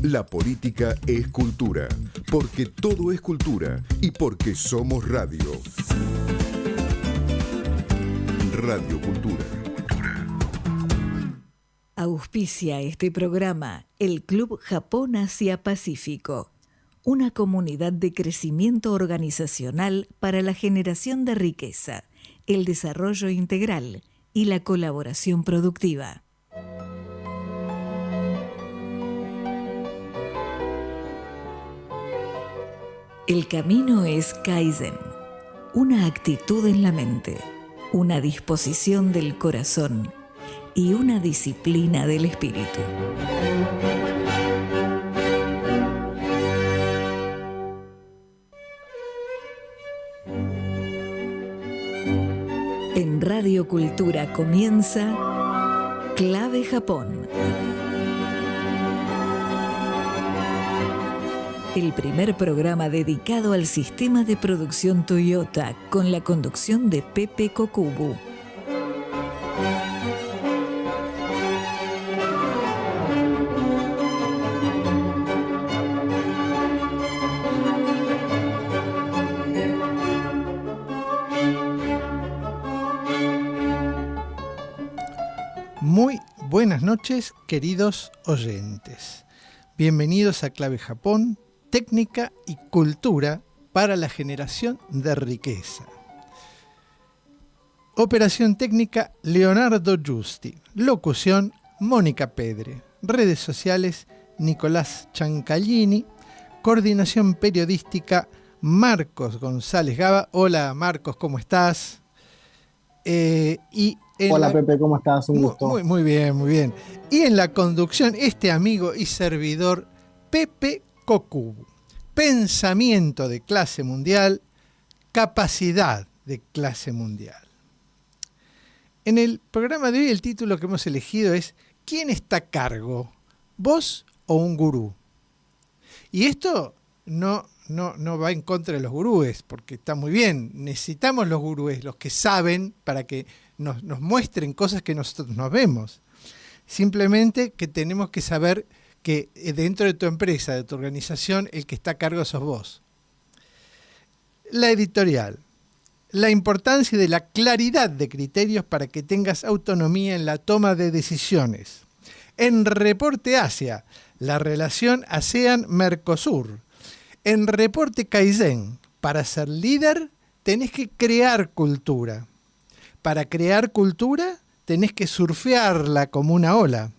La política es cultura, porque todo es cultura y porque somos radio. Radio Cultura. Auspicia este programa el Club Japón Asia Pacífico, una comunidad de crecimiento organizacional para la generación de riqueza, el desarrollo integral y la colaboración productiva. El camino es Kaizen, una actitud en la mente, una disposición del corazón y una disciplina del espíritu. En Radio Cultura comienza Clave Japón. El primer programa dedicado al sistema de producción Toyota con la conducción de Pepe Kokubu. Muy buenas noches, queridos oyentes. Bienvenidos a Clave Japón, técnica y cultura para la generación de riqueza. Operación técnica Leonardo Giusti. Locución Mónica Pedre. Redes sociales Nicolás Chancallini. Coordinación periodística Marcos González Gaba. Hola Marcos, ¿cómo estás? Hola Pepe, ¿cómo estás? Un gusto. Muy bien, muy bien. Y en la conducción, este amigo y servidor Pepe Kokubu. Pensamiento de clase mundial, capacidad de clase mundial. En el programa de hoy el título que hemos elegido es ¿quién está a cargo? ¿Vos o un gurú? Y esto no va en contra de los gurúes, porque está muy bien. Necesitamos los gurúes, los que saben, para que nos muestren cosas que nosotros no vemos. Simplemente que tenemos que saber que dentro de tu empresa, de tu organización, el que está a cargo sos vos. La editorial. La importancia de la claridad de criterios para que tengas autonomía en la toma de decisiones. En Reporte Asia, la relación ASEAN-Mercosur. En Reporte Kaizen, para ser líder tenés que crear cultura. Para crear cultura tenés que surfearla como una ola.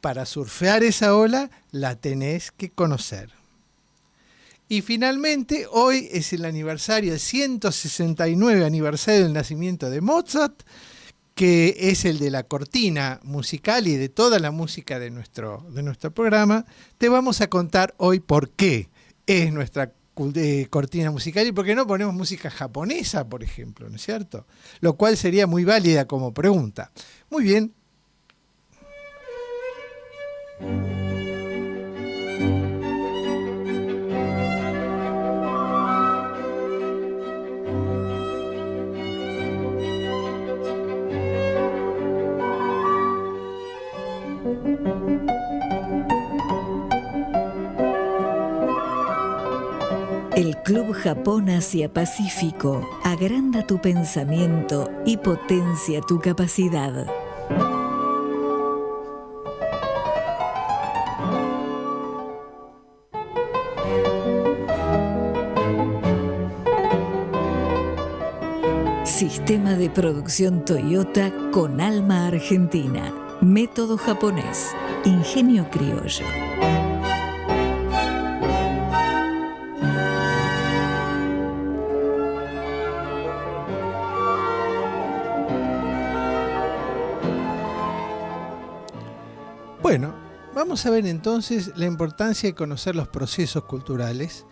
Para surfear esa ola la tenés que conocer. Y finalmente, hoy es el aniversario, el 169 aniversario del nacimiento de Mozart, que es el de la cortina musical y de toda la música de nuestro programa. Te vamos a contar hoy por qué es nuestra cortina musical y por qué no ponemos música japonesa, por ejemplo, ¿no es cierto? Lo cual sería muy válida como pregunta. Muy bien. El Club Japón Asia Pacífico agranda tu pensamiento y potencia tu capacidad. Sistema de producción Toyota con alma argentina. Método japonés. Ingenio criollo. Bueno, vamos a ver entonces la importancia de conocer los procesos culturales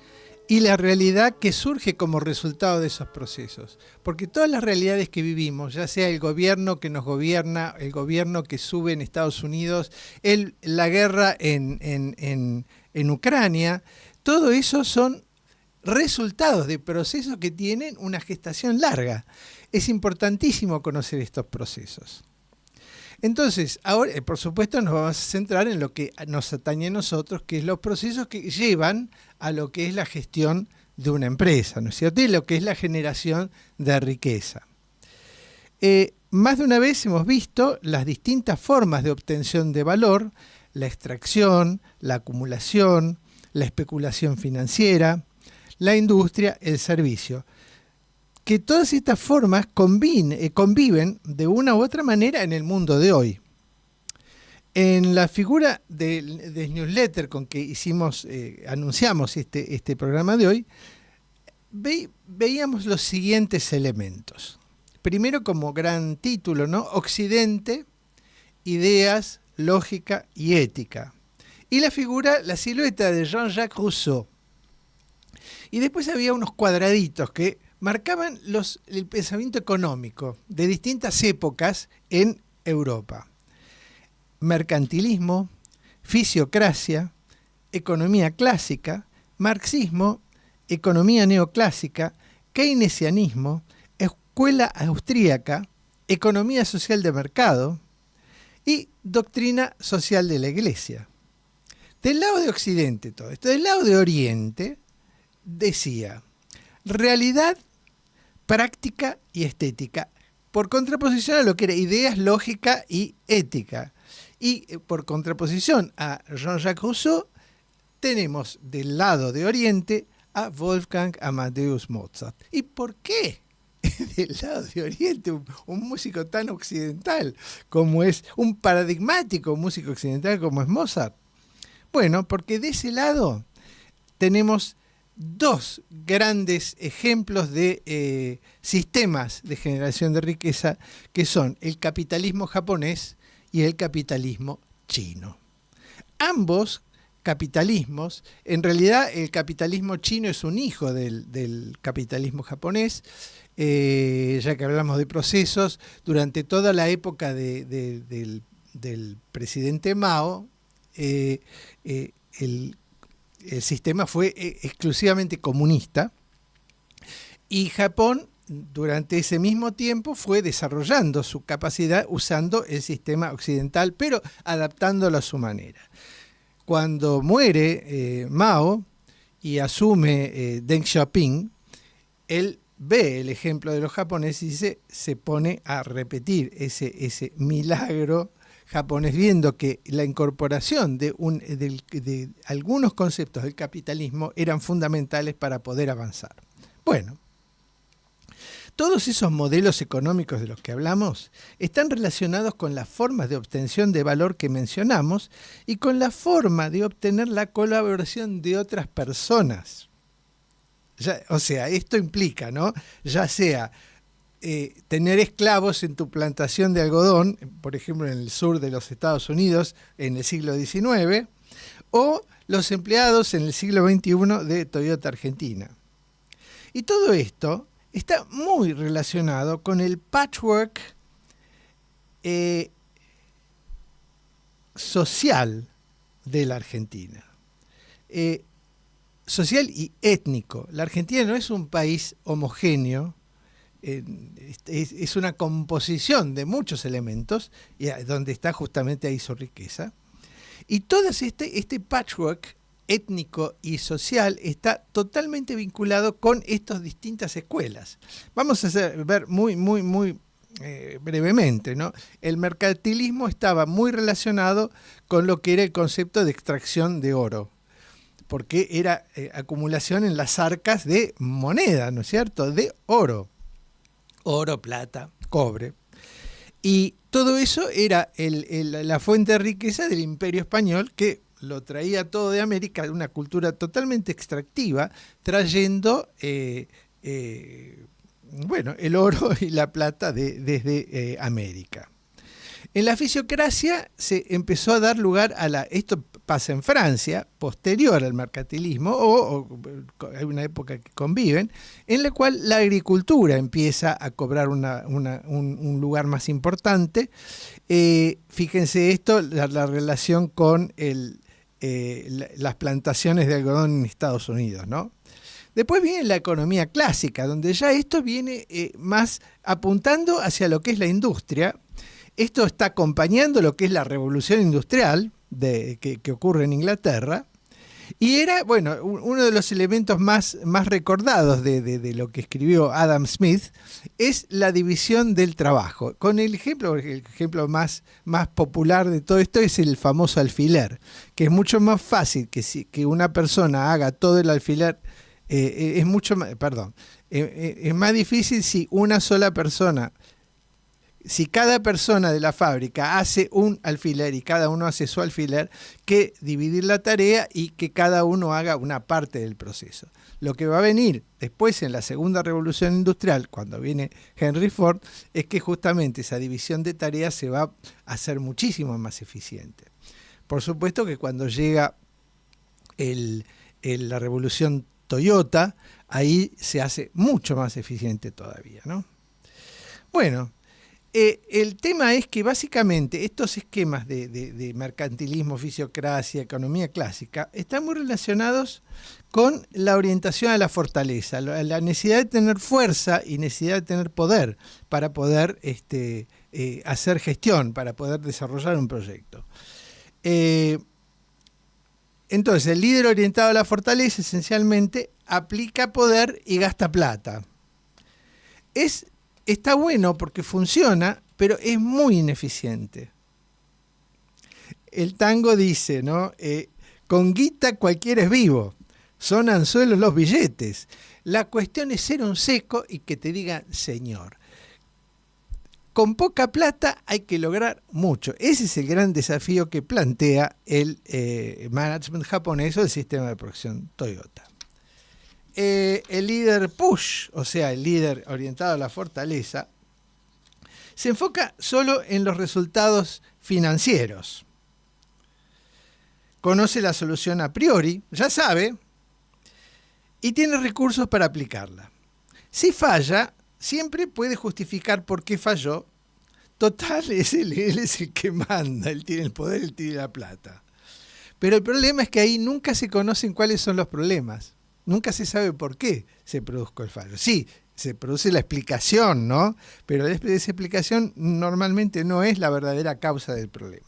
y la realidad que surge como resultado de esos procesos. Porque todas las realidades que vivimos, ya sea el gobierno que nos gobierna, el gobierno que sube en Estados Unidos, la guerra en Ucrania, todo eso son resultados de procesos que tienen una gestación larga. Es importantísimo conocer estos procesos. Entonces, ahora, por supuesto, nos vamos a centrar en lo que nos atañe a nosotros, que es los procesos que llevan a lo que es la gestión de una empresa, ¿no es cierto? Y lo que es la generación de riqueza. Más de una vez hemos visto las distintas formas de obtención de valor, la extracción, la acumulación, la especulación financiera, la industria, el servicio. Que todas estas formas conviven de una u otra manera en el mundo de hoy. En la figura del newsletter con que anunciamos este programa de hoy, veíamos los siguientes elementos. Primero, como gran título, ¿no? Occidente, ideas, lógica y ética. Y la silueta de Jean-Jacques Rousseau. Y después había unos cuadraditos que marcaban el pensamiento económico de distintas épocas en Europa. Mercantilismo, fisiocracia, economía clásica, marxismo, economía neoclásica, keynesianismo, escuela austríaca, economía social de mercado y doctrina social de la Iglesia. Del lado de Occidente todo esto, del lado de Oriente decía realidad, práctica y estética, por contraposición a lo que era ideas, lógica y ética. Y por contraposición a Jean-Jacques Rousseau, tenemos del lado de Oriente a Wolfgang Amadeus Mozart. ¿Y por qué del lado de Oriente un músico tan occidental como es, un paradigmático músico occidental como es Mozart? Bueno, porque de ese lado tenemos dos grandes ejemplos de sistemas de generación de riqueza, que son el capitalismo japonés y el capitalismo chino. Ambos capitalismos, en realidad el capitalismo chino es un hijo del capitalismo japonés, ya que hablamos de procesos, durante toda la época del presidente Mao, el sistema fue exclusivamente comunista, y Japón durante ese mismo tiempo fue desarrollando su capacidad usando el sistema occidental, pero adaptándolo a su manera. Cuando muere Mao y asume Deng Xiaoping, él ve el ejemplo de los japoneses y se pone a repetir ese milagro japonés, viendo que la incorporación de algunos conceptos del capitalismo eran fundamentales para poder avanzar. Bueno, todos esos modelos económicos de los que hablamos están relacionados con las formas de obtención de valor que mencionamos y con la forma de obtener la colaboración de otras personas. O sea, esto implica, ¿no?, ya sea tener esclavos en tu plantación de algodón, por ejemplo en el sur de los Estados Unidos en el siglo XIX, o los empleados en el siglo XXI de Toyota Argentina. Y todo esto está muy relacionado con el patchwork social de la Argentina. Social y étnico. La Argentina no es un país homogéneo, es una composición de muchos elementos, donde está justamente ahí su riqueza. Y todo este patchwork étnico y social está totalmente vinculado con estas distintas escuelas. Vamos a ver muy brevemente, ¿no? El mercantilismo estaba muy relacionado con lo que era el concepto de extracción de oro, porque era acumulación en las arcas de moneda, ¿no es cierto?, de oro, plata, cobre. Y todo eso era la fuente de riqueza del Imperio Español, que lo traía todo de América, una cultura totalmente extractiva, trayendo el oro y la plata desde América. En la fisiocracia se empezó a dar lugar esto pasa en Francia, posterior al mercantilismo, o hay una época que conviven, en la cual la agricultura empieza a cobrar un lugar más importante. Fíjense esto, la relación con las plantaciones de algodón en Estados Unidos, ¿no? Después viene la economía clásica, donde ya esto viene más apuntando hacia lo que es la industria, Esto está acompañando lo que es la revolución industrial que ocurre en Inglaterra. Y era, bueno, uno de los elementos más recordados de lo que escribió Adam Smith es la división del trabajo. Con el ejemplo más popular de todo esto es el famoso alfiler, que es mucho más fácil que una persona haga todo el alfiler, es más difícil si una sola persona. Si cada persona de la fábrica hace un alfiler y cada uno hace su alfiler, que dividir la tarea y que cada uno haga una parte del proceso. Lo que va a venir después en la segunda revolución industrial, cuando viene Henry Ford, es que justamente esa división de tareas se va a hacer muchísimo más eficiente. Por supuesto que cuando llega la revolución Toyota, ahí se hace mucho más eficiente todavía, ¿no? Bueno, el tema es que básicamente estos esquemas de mercantilismo, fisiocracia, economía clásica, están muy relacionados con la orientación a la fortaleza, la necesidad de tener fuerza y necesidad de tener poder para poder hacer gestión, para poder desarrollar un proyecto. Entonces, el líder orientado a la fortaleza esencialmente aplica poder y gasta plata. Está bueno porque funciona, pero es muy ineficiente. El tango dice, ¿no? Con guita cualquiera es vivo, son anzuelos los billetes. La cuestión es ser un seco y que te digan señor. Con poca plata hay que lograr mucho. Ese es el gran desafío que plantea el management japonés o el sistema de producción Toyota. El líder push, o sea, el líder orientado a la fortaleza, se enfoca solo en los resultados financieros. Conoce la solución a priori, ya sabe, y tiene recursos para aplicarla. Si falla, siempre puede justificar por qué falló. Total, él es el que manda, él tiene el poder, él tiene la plata. Pero el problema es que ahí nunca se conocen cuáles son los problemas. Nunca se sabe por qué se produjo el fallo. Sí, se produce la explicación, ¿no? Pero esa explicación normalmente no es la verdadera causa del problema.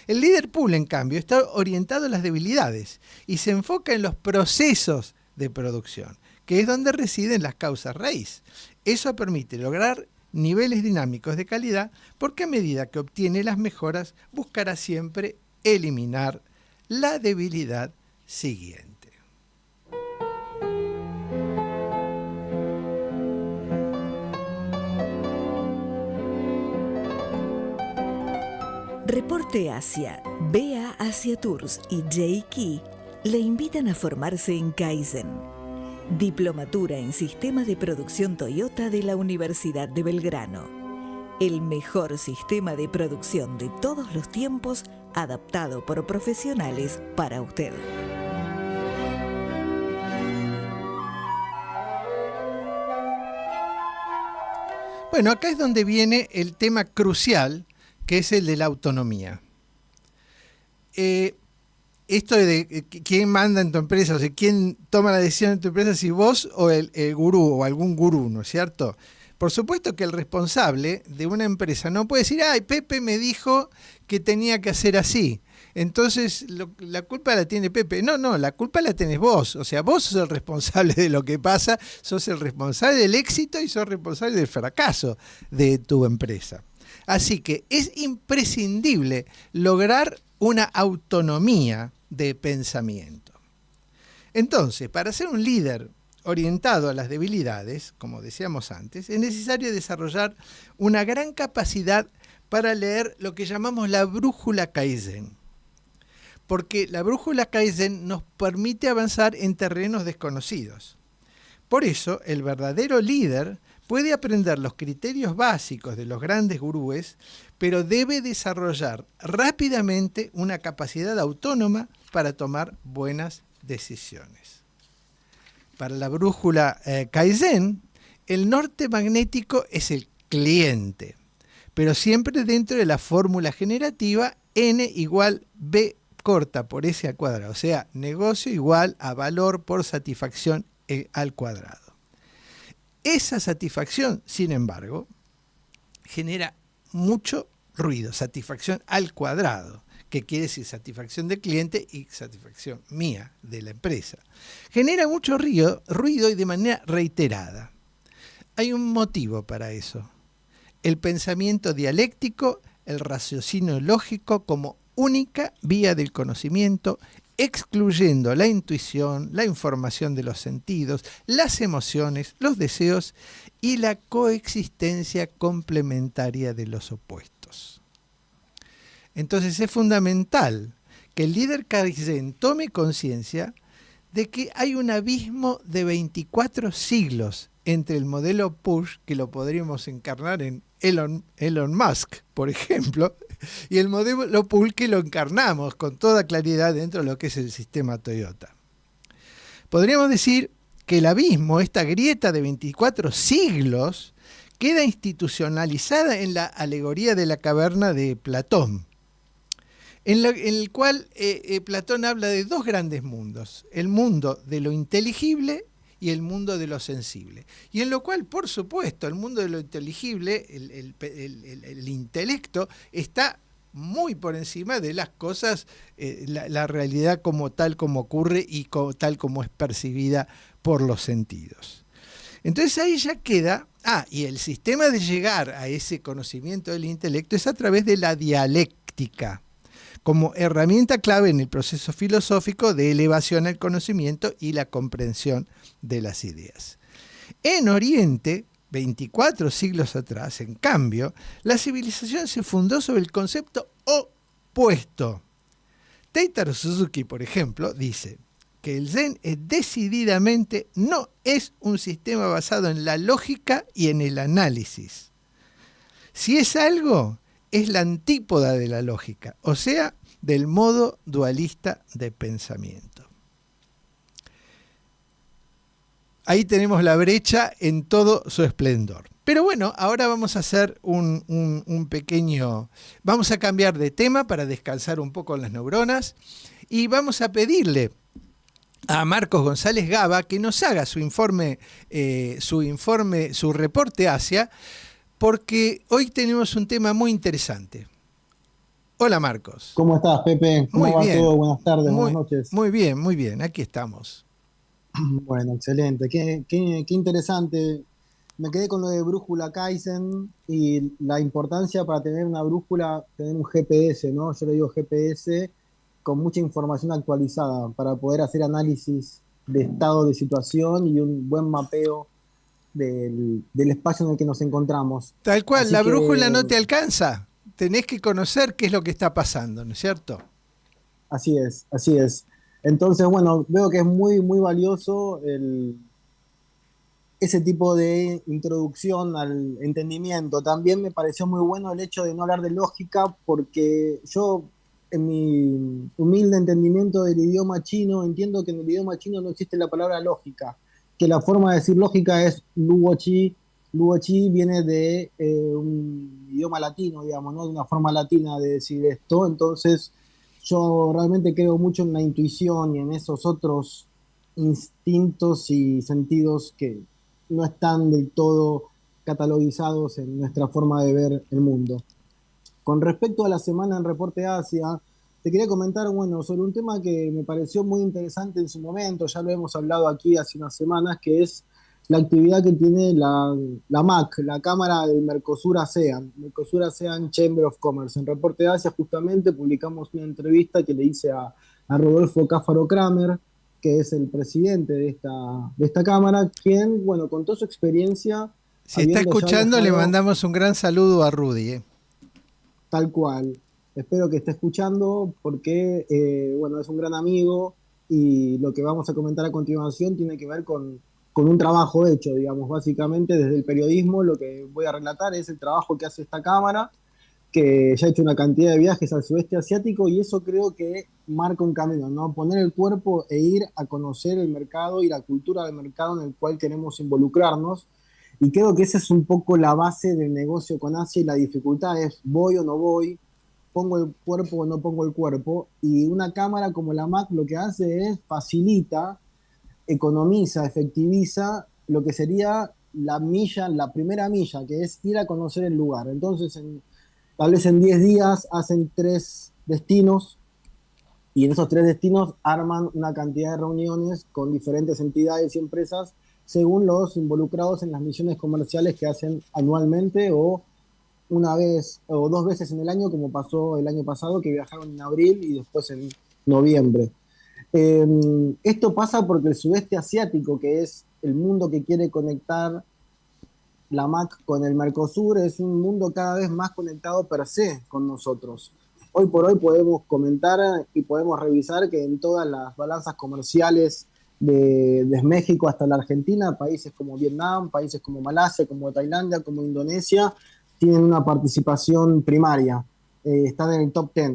El líder pool, en cambio, está orientado a las debilidades y se enfoca en los procesos de producción, que es donde residen las causas raíz. Eso permite lograr niveles dinámicos de calidad porque a medida que obtiene las mejoras, buscará siempre eliminar la debilidad siguiente. Reporte Asia, BA Asia Tours y J-Key le invitan a formarse en Kaizen, Diplomatura en Sistema de Producción Toyota de la Universidad de Belgrano. El mejor sistema de producción de todos los tiempos, adaptado por profesionales para usted. Bueno, acá es donde viene el tema crucial, que es el de la autonomía. Esto de quién manda en tu empresa, o sea, quién toma la decisión en tu empresa, si vos o el gurú o algún gurú, ¿no es cierto? Por supuesto que el responsable de una empresa no puede decir, ay, Pepe me dijo que tenía que hacer así, entonces la culpa la tiene Pepe. No, la culpa la tenés vos, o sea, vos sos el responsable de lo que pasa, sos el responsable del éxito y sos responsable del fracaso de tu empresa. Así que es imprescindible lograr una autonomía de pensamiento. Entonces, para ser un líder orientado a las debilidades, como decíamos antes, es necesario desarrollar una gran capacidad para leer lo que llamamos la brújula Kaizen. Porque la brújula Kaizen nos permite avanzar en terrenos desconocidos. Por eso, el verdadero líder puede aprender los criterios básicos de los grandes gurúes, pero debe desarrollar rápidamente una capacidad autónoma para tomar buenas decisiones. Para la brújula Kaizen, el norte magnético es el cliente, pero siempre dentro de la fórmula generativa N igual B corta por S al cuadrado, o sea, negocio igual a valor por satisfacción al cuadrado. Esa satisfacción, sin embargo, genera mucho ruido, satisfacción al cuadrado, que quiere decir satisfacción del cliente y satisfacción mía, de la empresa. Genera mucho ruido y de manera reiterada. Hay un motivo para eso. El pensamiento dialéctico, el raciocinio lógico como única vía del conocimiento, excluyendo la intuición, la información de los sentidos, las emociones, los deseos y la coexistencia complementaria de los opuestos. Entonces es fundamental que el líder Kaizen tome conciencia de que hay un abismo de 24 siglos entre el modelo Push, que lo podríamos encarnar en Elon Musk, por ejemplo, y el modelo Pull, que lo encarnamos con toda claridad dentro de lo que es el sistema Toyota. Podríamos decir que el abismo, esta grieta de 24 siglos, queda institucionalizada en la alegoría de la caverna de Platón, en el cual Platón habla de dos grandes mundos, el mundo de lo inteligible y el mundo de lo sensible. Y en lo cual, por supuesto, el mundo de lo inteligible, el intelecto, está muy por encima de las cosas, la realidad como tal como ocurre y tal como es percibida por los sentidos. Entonces ahí ya queda, y el sistema de llegar a ese conocimiento del intelecto es a través de la dialéctica, como herramienta clave en el proceso filosófico de elevación al conocimiento y la comprensión de las ideas. En Oriente, 24 siglos atrás, en cambio, la civilización se fundó sobre el concepto opuesto. Teitaro Suzuki, por ejemplo, dice que el Zen decididamente no es un sistema basado en la lógica y en el análisis. Si es algo, es la antípoda de la lógica, o sea, del modo dualista de pensamiento. Ahí tenemos la brecha en todo su esplendor. Pero bueno, ahora vamos a hacer un pequeño... Vamos a cambiar de tema para descansar un poco las neuronas y vamos a pedirle a Marcos González Gaba que nos haga su reporte Asia, porque hoy tenemos un tema muy interesante. Hola Marcos. ¿Cómo estás, Pepe? ¿Cómo va todo? Buenas tardes, buenas noches. Muy bien, aquí estamos. Bueno, excelente, qué interesante. Me quedé con lo de brújula Kaizen y la importancia para tener una brújula, tener un GPS, ¿no? Yo le digo GPS con mucha información actualizada para poder hacer análisis de estado de situación y un buen mapeo del espacio en el que nos encontramos. Tal cual, Así la que, brújula no te alcanza. Tenés que conocer qué es lo que está pasando, ¿no es cierto? Así es, así es. Entonces, bueno, veo que es muy, muy valioso ese tipo de introducción al entendimiento. También me pareció muy bueno el hecho de no hablar de lógica, porque yo, en mi humilde entendimiento del idioma chino, entiendo que en el idioma chino no existe la palabra lógica, que la forma de decir lógica es luochi. Luochi viene de un idioma latino, digamos, ¿no? De una forma latina de decir esto. Entonces, yo realmente creo mucho en la intuición y en esos otros instintos y sentidos que no están del todo catalogizados en nuestra forma de ver el mundo. Con respecto a la semana en Reporte Asia, te quería comentar, bueno, sobre un tema que me pareció muy interesante en su momento, ya lo hemos hablado aquí hace unas semanas, que es la actividad que tiene la MAC, la Cámara del Mercosur-ASEAN, Mercosur-ASEAN Chamber of Commerce. En Reporte de Asia justamente publicamos una entrevista que le hice a Rodolfo Cáfaro Kramer, que es el presidente de esta Cámara, quien, bueno, contó su experiencia. Si está escuchando, viajado, le mandamos un gran saludo a Rudy. Tal cual. Espero que esté escuchando porque, bueno, es un gran amigo y lo que vamos a comentar a continuación tiene que ver con un trabajo hecho, digamos, básicamente desde el periodismo. Lo que voy a relatar es el trabajo que hace esta cámara, que ya ha hecho una cantidad de viajes al sudeste asiático, y eso creo que marca un camino, ¿no? Poner el cuerpo e ir a conocer el mercado y la cultura del mercado en el cual queremos involucrarnos, y creo que esa es un poco la base del negocio con Asia, y la dificultad es, ¿voy o no voy? ¿Pongo el cuerpo o no pongo el cuerpo? Y una cámara como la MAC lo que hace es facilita, economiza, efectiviza lo que sería la milla, la primera milla, que es ir a conocer el lugar. Entonces, tal vez en 10 días hacen 3 destinos y en esos 3 destinos arman una cantidad de reuniones con diferentes entidades y empresas según los involucrados en las misiones comerciales que hacen anualmente o una vez o 2 veces en el año, como pasó el año pasado, que viajaron en abril y después en noviembre. Esto pasa porque el sudeste asiático, que es el mundo que quiere conectar la MAC con el Mercosur, es un mundo cada vez más conectado per se con nosotros. Hoy por hoy podemos comentar y podemos revisar que en todas las balanzas comerciales desde México hasta la Argentina, países como Vietnam, países como Malasia, como Tailandia, como Indonesia, tienen una participación primaria, están en el top 10.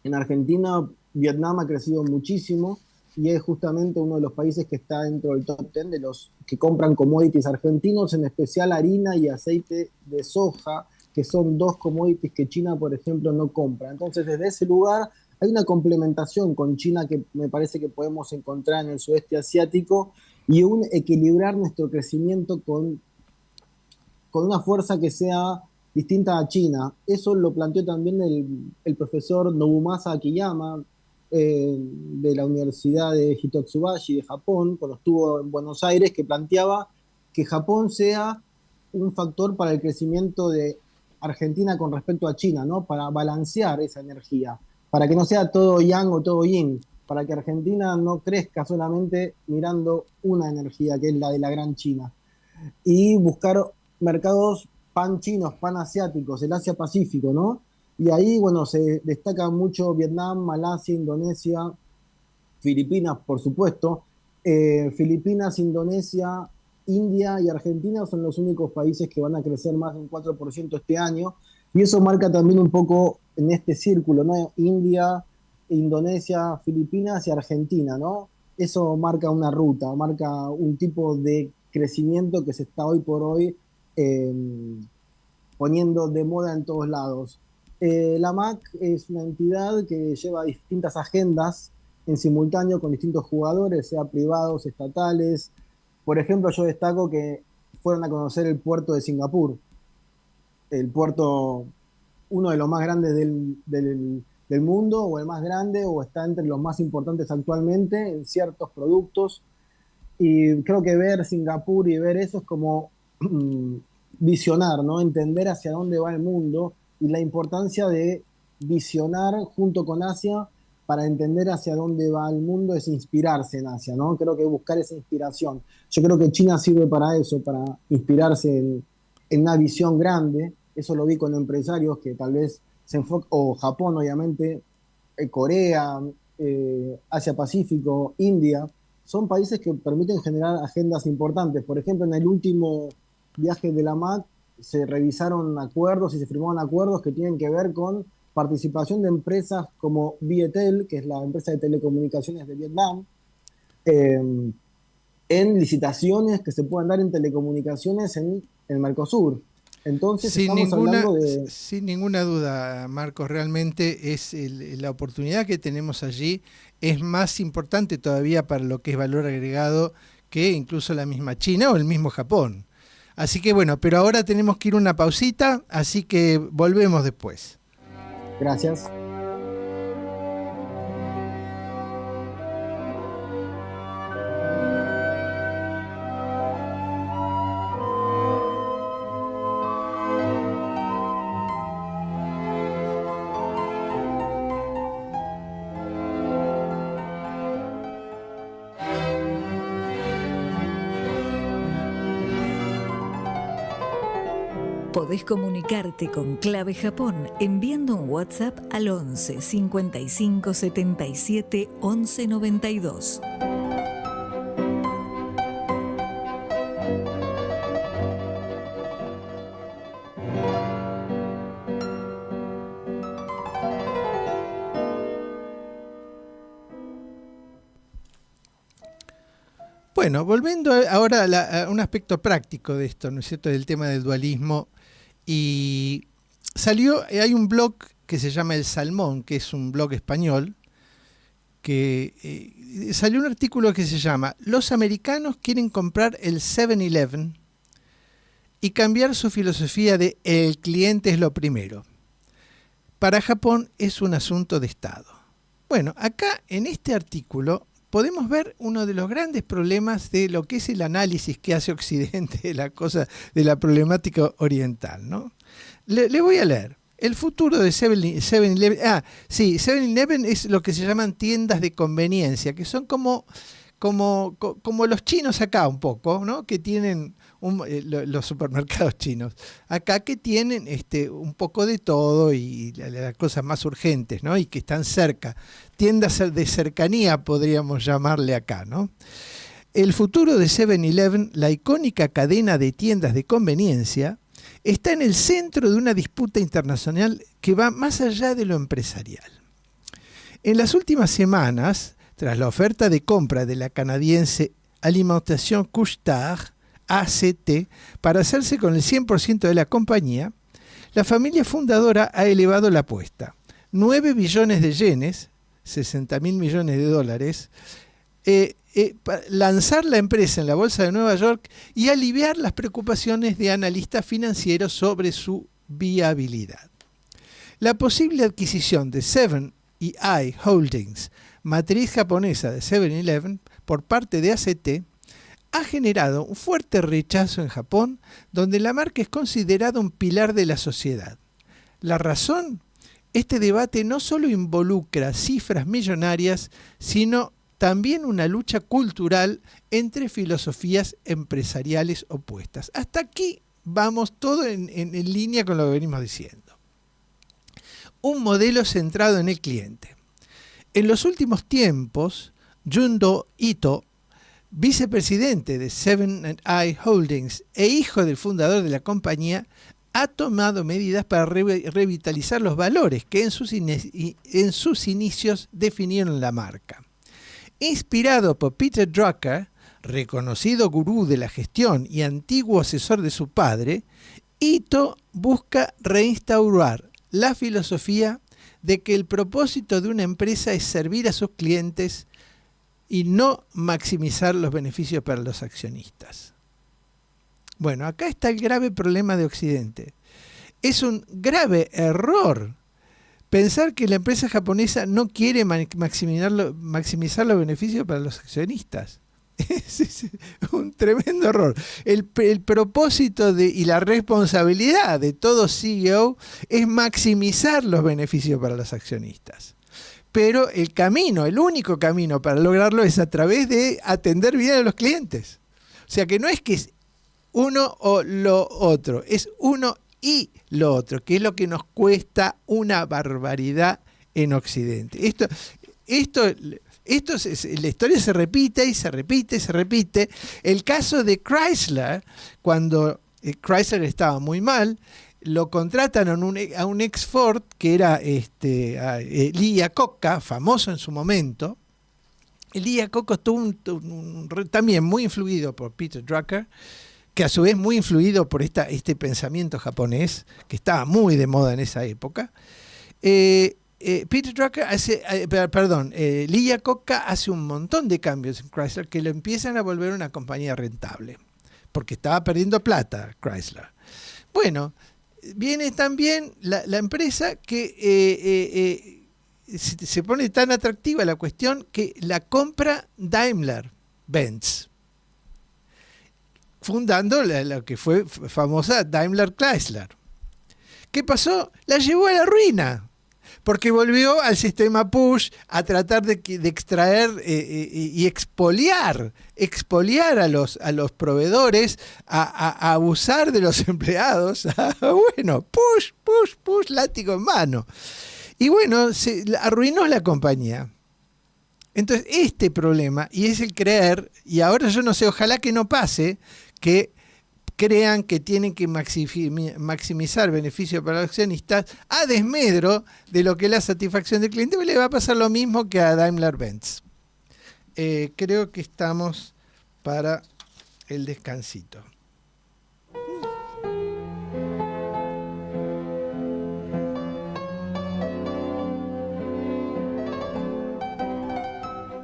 En Argentina, Vietnam ha crecido muchísimo y es justamente uno de los países que está dentro del top 10 de los que compran commodities argentinos, en especial harina y aceite de soja, que son 2 commodities que China, por ejemplo, no compra. Entonces, desde ese lugar hay una complementación con China que me parece que podemos encontrar en el sudeste asiático y un equilibrar nuestro crecimiento con una fuerza que sea distinta a China. Eso lo planteó también el profesor Nobumasa Akiyama, de la Universidad de Hitotsubashi de Japón, cuando estuvo en Buenos Aires, que planteaba que Japón sea un factor para el crecimiento de Argentina con respecto a China, ¿no? Para balancear esa energía, para que no sea todo yang o todo yin, para que Argentina no crezca solamente mirando una energía, que es la de la gran China, y buscar mercados pan-chinos, pan-asiáticos, el Asia-Pacífico, ¿no? Y ahí, bueno, se destaca mucho Vietnam, Malasia, Indonesia, Filipinas, por supuesto. Filipinas, Indonesia, India y Argentina son los únicos países que van a crecer más de un 4% este año. Y eso marca también un poco en este círculo, ¿no? India, Indonesia, Filipinas y Argentina, ¿no? Eso marca una ruta, marca un tipo de crecimiento que se está hoy por hoy poniendo de moda en todos lados. La MAC es una entidad que lleva distintas agendas en simultáneo con distintos jugadores, sea privados, estatales. Por ejemplo, yo destaco que fueron a conocer el puerto de Singapur, el puerto, uno de los más grandes del mundo, o el más grande, o está entre los más importantes actualmente en ciertos productos. Y creo que ver Singapur y ver eso es como visionar, ¿no? Entender hacia dónde va el mundo y la importancia de visionar junto con Asia para entender hacia dónde va el mundo es inspirarse en Asia, ¿no? Creo que buscar esa inspiración. Yo creo que China sirve para eso, para inspirarse en una visión grande. Eso lo vi con empresarios que tal vez se enfocan, o Japón, obviamente, Corea, Asia-Pacífico, India, son países que permiten generar agendas importantes. Por ejemplo, en el último viaje de la MAC se revisaron acuerdos y se firmaron acuerdos que tienen que ver con participación de empresas como Viettel, que es la empresa de telecomunicaciones de Vietnam, en licitaciones que se puedan dar en telecomunicaciones en el Mercosur. Entonces sin ninguna duda, Marcos, realmente es la oportunidad que tenemos allí es más importante todavía para lo que es valor agregado que incluso la misma China o el mismo Japón. Así que bueno, pero ahora tenemos que ir a una pausita, así que volvemos después. Gracias. Podés comunicarte con Clave Japón enviando un WhatsApp al 11 55 77 11 92. Bueno, volviendo ahora a un aspecto práctico de esto, ¿no es cierto?, del tema del dualismo. Y hay un blog que se llama El Salmón, que es un blog español, que salió un artículo que se llama "Los americanos quieren comprar el 7-Eleven y cambiar su filosofía de el cliente es lo primero". para Japón es un asunto de Estado. Bueno, acá en este artículo podemos ver uno de los grandes problemas de lo que es el análisis que hace Occidente de la cosa, de la problemática oriental, ¿no? Le voy a leer. El futuro de 7-Eleven. 7-Eleven es lo que se llaman tiendas de conveniencia, que son como los chinos acá un poco, ¿no? Que tienen los supermercados chinos. Acá que tienen un poco de todo y las cosas más urgentes, ¿no? Y que están cerca. Tiendas de cercanía podríamos llamarle acá, ¿no? El futuro de 7-Eleven, la icónica cadena de tiendas de conveniencia, está en el centro de una disputa internacional que va más allá de lo empresarial. En las últimas semanas, tras la oferta de compra de la canadiense Alimentation Couche-Tard, ACT, para hacerse con el 100% de la compañía, la familia fundadora ha elevado la apuesta. 9 billones de yenes, 60.000 millones de dólares, lanzar la empresa en la Bolsa de Nueva York y aliviar las preocupaciones de analistas financieros sobre su viabilidad. La posible adquisición de 7-Eleven Holdings, matriz japonesa de 7-Eleven, por parte de ACT, ha generado un fuerte rechazo en Japón, donde la marca es considerada un pilar de la sociedad. La razón, este debate no solo involucra cifras millonarias, sino también una lucha cultural entre filosofías empresariales opuestas. Hasta aquí vamos todo en línea con lo que venimos diciendo. Un modelo centrado en el cliente. En los últimos tiempos, Jundo Ito, vicepresidente de 7-Eleven Holdings e hijo del fundador de la compañía, ha tomado medidas para revitalizar los valores que en sus inicios definieron la marca. Inspirado por Peter Drucker, reconocido gurú de la gestión y antiguo asesor de su padre, Ito busca reinstaurar la filosofía de que el propósito de una empresa es servir a sus clientes y no maximizar los beneficios para los accionistas. Bueno, acá está el grave problema de Occidente. Es un grave error pensar que la empresa japonesa no quiere maximizar los beneficios para los accionistas. Es un tremendo error. El propósito y la responsabilidad de todo CEO es maximizar los beneficios para los accionistas. Pero el único camino para lograrlo es a través de atender bien a los clientes. O sea que no es que es uno o lo otro, es uno y lo otro, que es lo que nos cuesta una barbaridad en Occidente. La historia se repite y se repite y se repite. El caso de Chrysler, cuando Chrysler estaba muy mal, lo contratan a un ex Ford que era Lee Iacocca, famoso en su momento. Lee Iacocca estuvo también muy influido por Peter Drucker, que a su vez muy influido por este pensamiento japonés, que estaba muy de moda en esa época. Peter Drucker Lee Iacocca hace un montón de cambios en Chrysler que lo empiezan a volver una compañía rentable, porque estaba perdiendo plata Chrysler. Bueno, viene también la empresa que se pone tan atractiva la cuestión que la compra Daimler-Benz, fundando la que fue famosa Daimler Chrysler. ¿Qué pasó? La llevó a la ruina, porque volvió al sistema push a tratar de extraer y expoliar a los proveedores, a abusar de los empleados. Bueno, push, látigo en mano. Y bueno, se arruinó la compañía. Entonces, este problema, y es el creer, y ahora yo no sé, ojalá que no pase, que crean que tienen que maximizar beneficios para los accionistas a desmedro de lo que es la satisfacción del cliente, pues le va a pasar lo mismo que a Daimler-Benz. Creo que estamos para el descansito.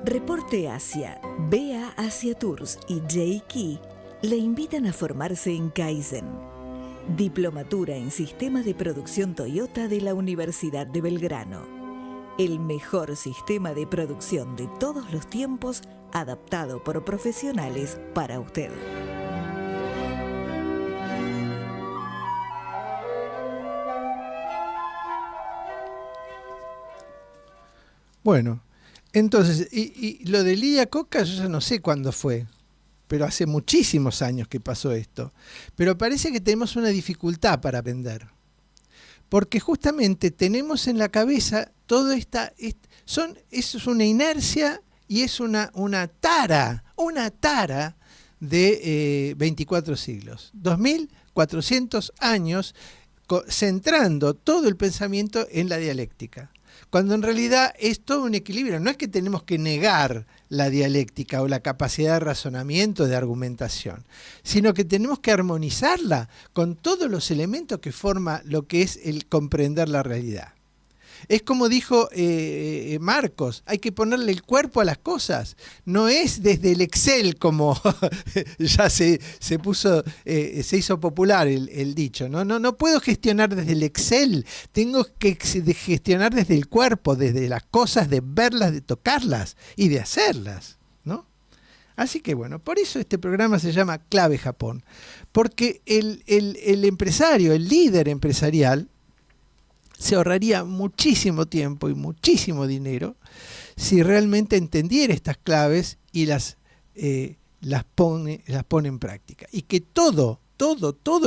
Reporte Asia, BA Asia Tours y J-Key le invitan a formarse en Kaizen. Diplomatura en Sistema de Producción Toyota de la Universidad de Belgrano. El mejor sistema de producción de todos los tiempos, adaptado por profesionales para usted. Bueno, entonces, y lo de Lidia Coca yo ya no sé cuándo fue, pero hace muchísimos años que pasó esto. Pero parece que tenemos una dificultad para vender. Porque justamente tenemos en la cabeza todo eso es una inercia y es una tara de 24 siglos, 2400 años centrando todo el pensamiento en la dialéctica. Cuando en realidad es todo un equilibrio. No es que tenemos que negar la dialéctica o la capacidad de razonamiento, de argumentación, sino que tenemos que armonizarla con todos los elementos que forma lo que es el comprender la realidad. Es como dijo Marcos, hay que ponerle el cuerpo a las cosas. No es desde el Excel como ya se hizo popular el dicho. No puedo gestionar desde el Excel, tengo que gestionar desde el cuerpo, desde las cosas, de verlas, de tocarlas y de hacerlas, ¿no? Así que bueno, por eso este programa se llama Clave Japón, porque el empresario, el líder empresarial, se ahorraría muchísimo tiempo y muchísimo dinero si realmente entendiera estas claves y las pone en práctica. Y que todo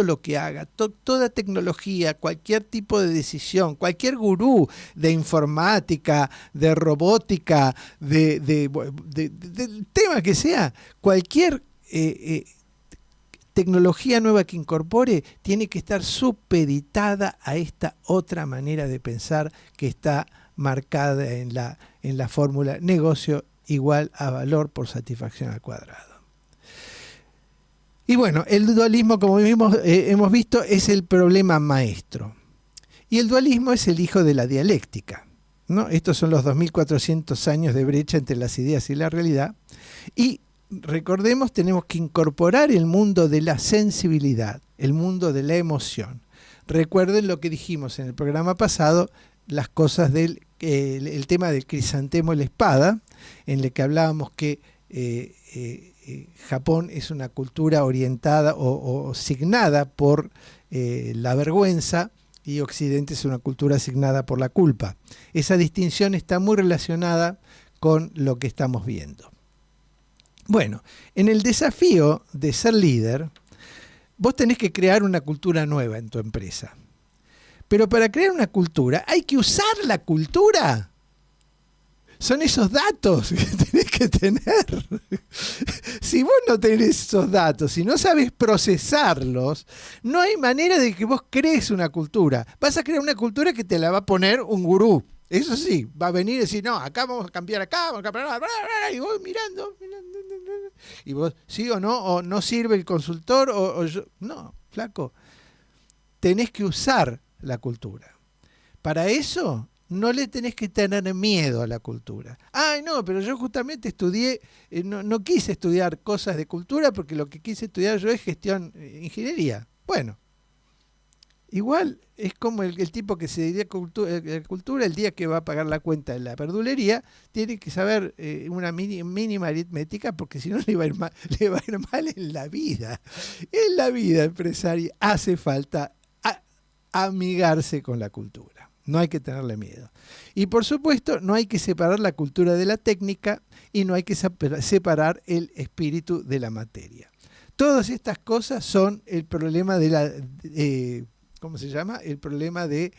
lo que haga, toda tecnología, cualquier tipo de decisión, cualquier gurú de informática, de robótica, del tema que sea, cualquier tecnología nueva que incorpore tiene que estar supeditada a esta otra manera de pensar que está marcada en la fórmula negocio igual a valor por satisfacción al cuadrado. Y bueno, el dualismo, como hemos visto, es el problema maestro. Y el dualismo es el hijo de la dialéctica, ¿no? Estos son los 2400 años de brecha entre las ideas y la realidad. Y recordemos, tenemos que incorporar el mundo de la sensibilidad, el mundo de la emoción. Recuerden lo que dijimos en el programa pasado, las cosas el tema del crisantemo y la espada, en el que hablábamos que Japón es una cultura orientada o signada por la vergüenza y Occidente es una cultura signada por la culpa. Esa distinción está muy relacionada con lo que estamos viendo. Bueno, en el desafío de ser líder, vos tenés que crear una cultura nueva en tu empresa. Pero para crear una cultura hay que usar la cultura. Son esos datos que tenés que tener. Si vos no tenés esos datos, si no sabes procesarlos, no hay manera de que vos crees una cultura. Vas a crear una cultura que te la va a poner un gurú. Eso sí, va a venir y decir, no, acá vamos a cambiar acá, vamos a cambiar acá, y vos mirando, y vos, sí o no sirve el consultor, o yo. No, flaco, tenés que usar la cultura. Para eso no le tenés que tener miedo a la cultura. Ay, no, pero yo justamente estudié, no quise estudiar cosas de cultura porque lo que quise estudiar yo es gestión, ingeniería. Bueno, igual es como el tipo que se dedica a cultura, el día que va a pagar la cuenta en la verdulería, tiene que saber una mínima aritmética porque si no le va a ir mal en la vida. En la vida empresaria hace falta amigarse con la cultura. No hay que tenerle miedo. Y por supuesto, no hay que separar la cultura de la técnica y no hay que separar el espíritu de la materia. Todas estas cosas son el problema de ¿cómo se llama? El problema del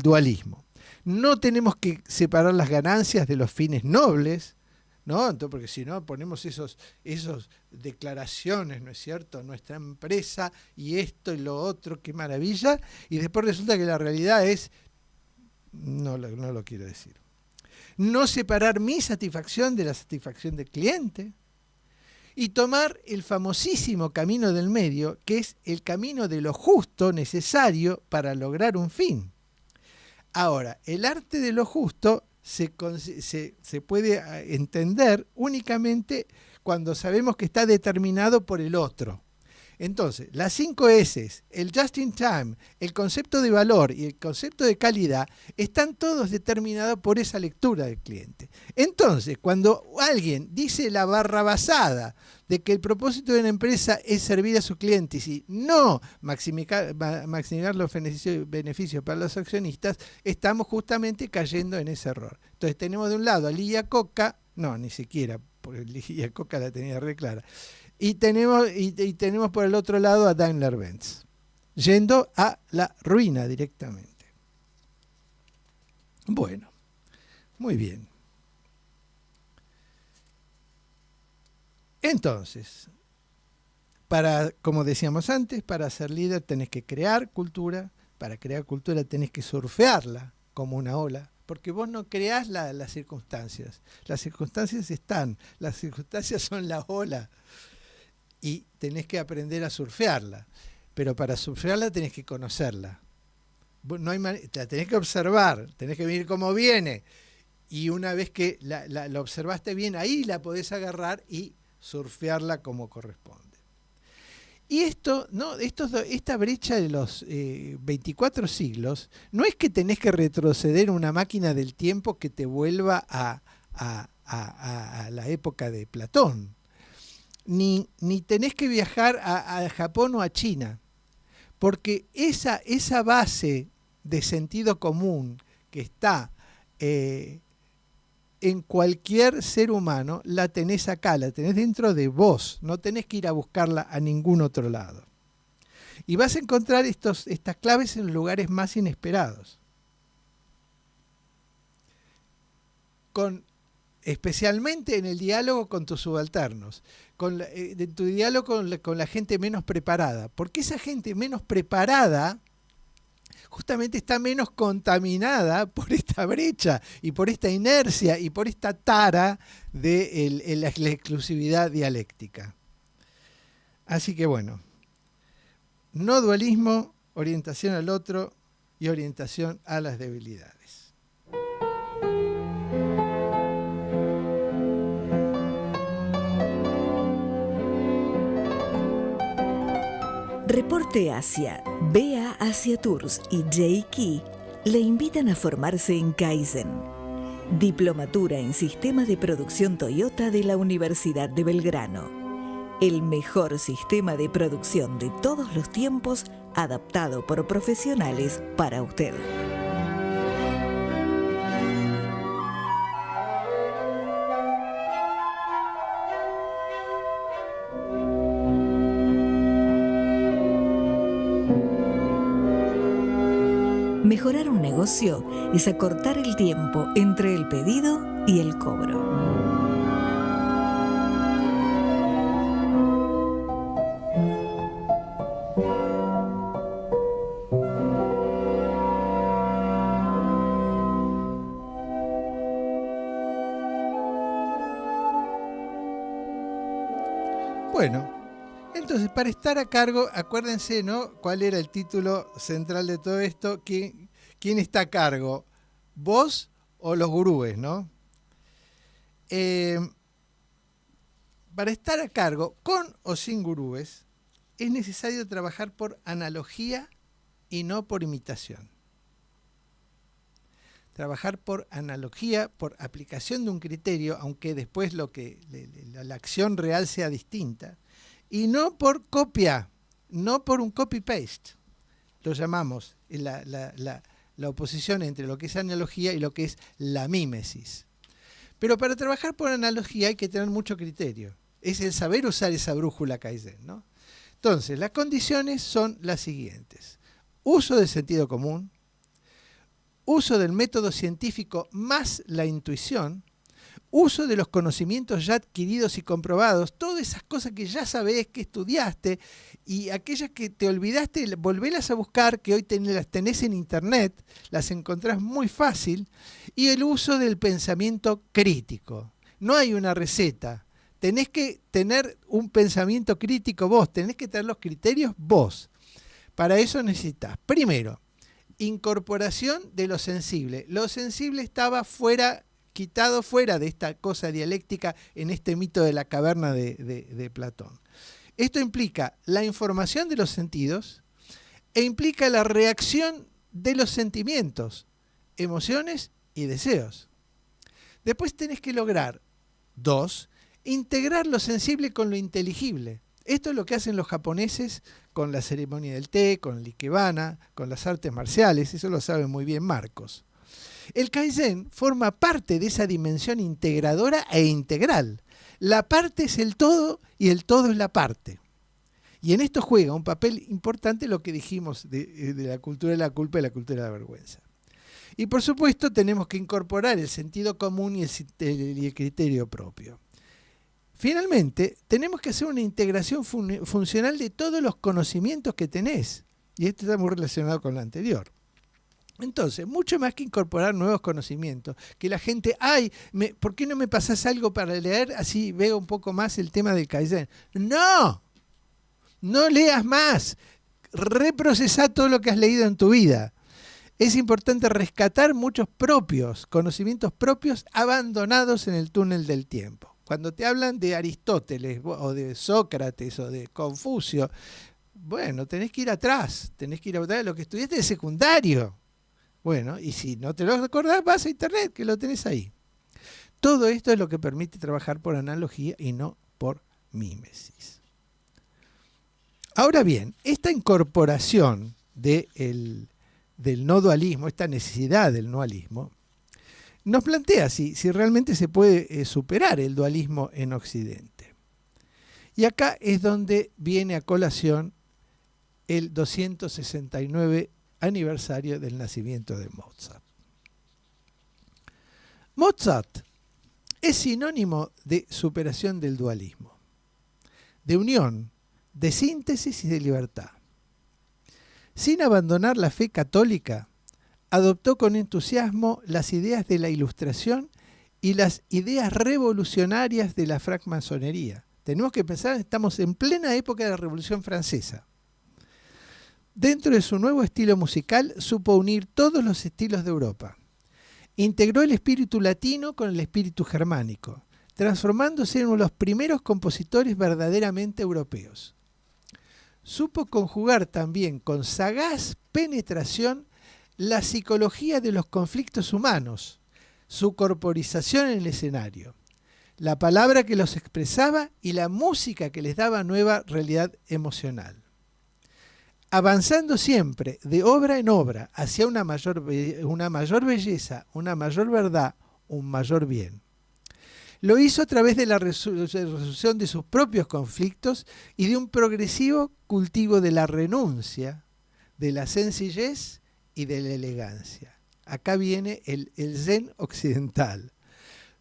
dualismo. No tenemos que separar las ganancias de los fines nobles, ¿no? Entonces, porque si no ponemos esos declaraciones, ¿no es cierto? Nuestra empresa y esto y lo otro, qué maravilla, y después resulta que la realidad es, no lo quiero decir. No separar mi satisfacción de la satisfacción del cliente y tomar el famosísimo camino del medio, que es el camino de lo justo necesario para lograr un fin. Ahora, el arte de lo justo se puede entender únicamente cuando sabemos que está determinado por el otro. Entonces, las 5 S, el just in time, el concepto de valor y el concepto de calidad están todos determinados por esa lectura del cliente. Entonces, cuando alguien dice la barrabasada de que el propósito de una empresa es servir a sus clientes y no maximizar los beneficios para los accionistas, estamos justamente cayendo en ese error. Entonces, tenemos de un lado a Lee Iacocca, no, ni siquiera, porque Lee Iacocca la tenía re clara. Y tenemos por el otro lado a Daimler-Benz, yendo a la ruina directamente. Bueno, muy bien. Entonces, como decíamos antes, para ser líder tenés que crear cultura, para crear cultura tenés que surfearla como una ola, porque vos no creás las circunstancias están, las circunstancias son la ola. Y tenés que aprender a surfearla. Pero para surfearla tenés que conocerla. No hay la tenés que observar, tenés que ver cómo viene. Y una vez que la observaste bien, ahí la podés agarrar y surfearla como corresponde. Y esta brecha de los 24 siglos, no es que tenés que retroceder una máquina del tiempo que te vuelva a la época de Platón. Ni tenés que viajar a Japón o a China, porque esa base de sentido común que está en cualquier ser humano, la tenés acá, la tenés dentro de vos, no tenés que ir a buscarla a ningún otro lado. Y vas a encontrar estas claves en los lugares más inesperados. Especialmente en el diálogo con tus subalternos, en tu diálogo con la gente menos preparada, porque esa gente menos preparada justamente está menos contaminada por esta brecha y por esta inercia y por esta tara de la exclusividad dialéctica. Así que bueno, no dualismo, orientación al otro y orientación a las debilidades. Reporte Asia, BA Asia Tours y J-Key le invitan a formarse en Kaizen, Diplomatura en Sistema de Producción Toyota de la Universidad de Belgrano. El mejor sistema de producción de todos los tiempos, adaptado por profesionales para usted. Mejorar un negocio es acortar el tiempo entre el pedido y el cobro. Bueno, entonces, para estar a cargo, acuérdense, ¿no? ¿Cuál era el título central de todo esto? ¿Quién está a cargo? ¿Vos o los gurúes, no? Para estar a cargo, con o sin gurúes, es necesario trabajar por analogía y no por imitación. Trabajar por analogía, por aplicación de un criterio, aunque después la acción real sea distinta. Y no por copia, no por un copy-paste. Lo llamamos la oposición entre lo que es analogía y lo que es la mímesis. Pero para trabajar por analogía hay que tener mucho criterio. Es el saber usar esa brújula Kaizen, ¿no? Entonces, las condiciones son las siguientes. Uso del sentido común, uso del método científico más la intuición, uso de los conocimientos ya adquiridos y comprobados, todas esas cosas que ya sabés, que estudiaste, y aquellas que te olvidaste, volvelas a buscar, que hoy las tenés en internet, las encontrás muy fácil, y el uso del pensamiento crítico. No hay una receta, tenés que tener un pensamiento crítico vos, tenés que tener los criterios vos. Para eso necesitas, primero, incorporación de lo sensible. Lo sensible estaba quitado fuera de esta cosa dialéctica en este mito de la caverna de Platón. Esto implica la información de los sentidos e implica la reacción de los sentimientos, emociones y deseos. Después tenés que lograr, 2, integrar lo sensible con lo inteligible. Esto es lo que hacen los japoneses con la ceremonia del té, con el ikebana, con las artes marciales, eso lo sabe muy bien Marcos. El Kaizen forma parte de esa dimensión integradora e integral. La parte es el todo y el todo es la parte. Y en esto juega un papel importante lo que dijimos de la cultura de la culpa y la cultura de la vergüenza. Y por supuesto tenemos que incorporar el sentido común y el criterio propio. Finalmente, tenemos que hacer una integración funcional de todos los conocimientos que tenés. Y esto está muy relacionado con lo anterior. Entonces, mucho más que incorporar nuevos conocimientos, que la gente, ¿por qué no me pasás algo para leer? Así veo un poco más el tema del Kaizen. ¡No! No leas más. Reprocesá todo lo que has leído en tu vida. Es importante rescatar muchos conocimientos propios abandonados en el túnel del tiempo. Cuando te hablan de Aristóteles o de Sócrates o de Confucio, bueno, tenés que ir atrás de lo que estudiaste de secundario. Bueno, y si no te lo acordás, vas a internet, que lo tenés ahí. Todo esto es lo que permite trabajar por analogía y no por mímesis. Ahora bien, esta incorporación del no dualismo, esta necesidad del no dualismo, nos plantea si realmente se puede superar el dualismo en Occidente. Y acá es donde viene a colación el 269 aniversario del nacimiento de Mozart. Mozart es sinónimo de superación del dualismo, de unión, de síntesis y de libertad. Sin abandonar la fe católica, adoptó con entusiasmo las ideas de la Ilustración y las ideas revolucionarias de la francmasonería. Tenemos que pensar, estamos en plena época de la Revolución Francesa. Dentro de su nuevo estilo musical, supo unir todos los estilos de Europa. Integró el espíritu latino con el espíritu germánico, transformándose en uno de los primeros compositores verdaderamente europeos. Supo conjugar también con sagaz penetración la psicología de los conflictos humanos, su corporización en el escenario, la palabra que los expresaba y la música que les daba nueva realidad emocional. Avanzando siempre de obra en obra hacia una mayor belleza, una mayor verdad, un mayor bien. Lo hizo a través de la resolución de sus propios conflictos y de un progresivo cultivo de la renuncia, de la sencillez y de la elegancia. Acá viene el Zen occidental.